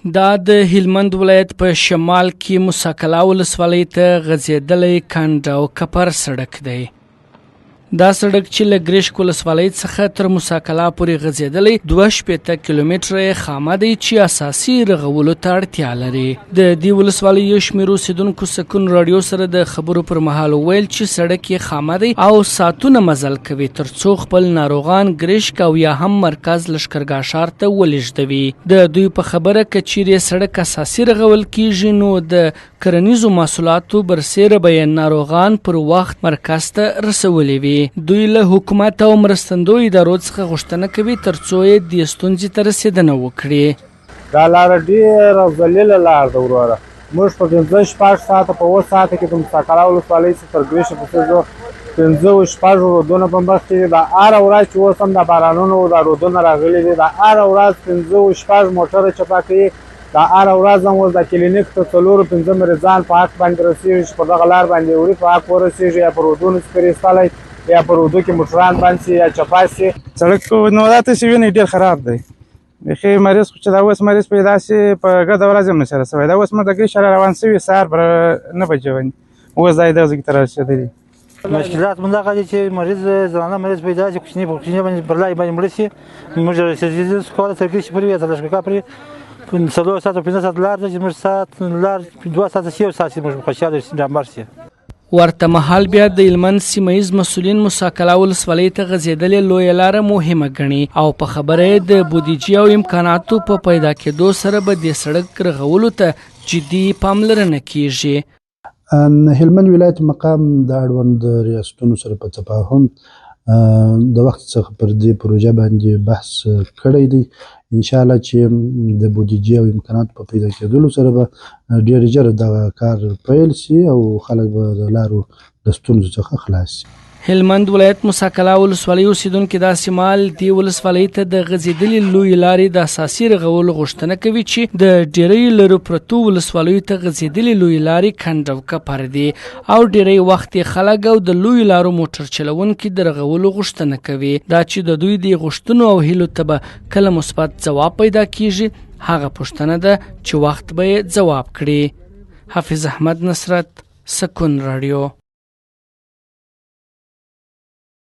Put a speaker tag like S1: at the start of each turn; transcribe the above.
S1: دا د هلمند ولایت په شمال کې موسی کلا ولسوالۍ ته غځېدلی کند او کپر سړک دی. دا سړک چې له ګرشک ولسوالۍ څخه تر موسی کلا پورې غځېدلی 62 کیلومتره یې خامه دی چې اساسي رغولو ته اړتیا لري. د دې ولسوالۍ یو شمېر اوسېدونکو سکون راډیو سره د خبرو پر مهال وویل چې سړک یې خامه دی او ساعتونه مزل کوي تر څو خپل ناروغان ګرشک او یا هم مرکز لښکرګاه ښار ته ولېږدوي. د دوی په خبره که چیرې سړک اساسي رغول کیږي نو د کرنیزو محصولاتو برسیره به یې ناروغان پر وخت مرکز ته رسولی وي. دوی له حکومت او مرستندو ادارو څخه غوښتنه کوي تر څو یې دې ستونزې ته رسېدنه وکړي.
S2: دا لاره ډېره ذلیله لاره ده وروره. موږ په 5-6 ساعته په 7 ساعته کې د موسی کلا ولسوالۍ څخه تر ګرشک پسې ځو. 5-6 رودونه په مخ کې دي. دا هره ورځ چې اوس هم د بارانونو دا رودونه راغلي دي، دا هره ورځ 5-6 موټره چپه کوي. دا هره ورځ هم اوس د کلینیک ته 4-5 مریضان په حق باندې رسېږي چې په دغه لار باندې وړي په حق ورسېږي، یا په رودونو څخه ایستلی یا په رودو کې موټران بند شي یا چپه شي.
S3: سړک نو دا تاسې وینئ ډېر خراب دی. بیخي مریض خو چې دا اوس مریض پیدا شي په ګډه ورځ هم نشي رسوی. دا اوس موږ د ګرشک روان شوي سهار به 9 بجې ونې اوس دا یې دغه ځای ته رارسېدلي.
S4: مشکلات من دغه دي چې مریض زنانه مریض پیدا شي کوچني باندې پر لای باندې مړه شي. موږ رسېدلي کولی تر ګرشک پورې یا تر لښکرګاه پورې 4 ساعته 5 ساعت لار ده چې موږ ساعت لار 2 ساعته شي، 1 ساعت شي موږ خوشحاله شي ډامبر شي.
S1: ورته مهال بیا د هلمند سیمه ییز مسؤلین موسی کلا ولسوالۍ ته غځېدلې لویه لاره مهمه ګڼي او په خبره یې د بودیجې او امکاناتو په پیدا کېدو سره به د سړک رغولو ته جدي پاملرنه کیږي.
S5: هلمند ولایت مقام د اړوند ریاستونو سره په تفاهم د وخت څخه پر دې پروژه باندې بحث کړی دی. انشاءالله چې د بودیجې او امکاناتو په پیدا کېدلو سره به ډېر ژر دغه کار پیل شي او خلک به د لارو د ستونزو څخه خلاص شي.
S1: هلمند ولایت موسی کلا ولسوالۍ اوسېدونکي داسې مهال دې ولسوالۍ ته د غځېدلې لویې لارې د اساسي رغولو غوښتنه کوي چې د ډېری لرو پرتو ولسوالیو ته غځېدلې لویې لارې کند او کپر دي او ډېری وخت یې خلک او د لویو لارو موټر چلوونکي د رغولو غوښتنه کوي. دا چې د دوی د غوښتنو او هیلو ته به کله مثبت ځواب پیدا کیږي هغه پوښتنه ده چې وخت به یې ځواب کړي. حافظ احمد نصرت، سکون راډیو.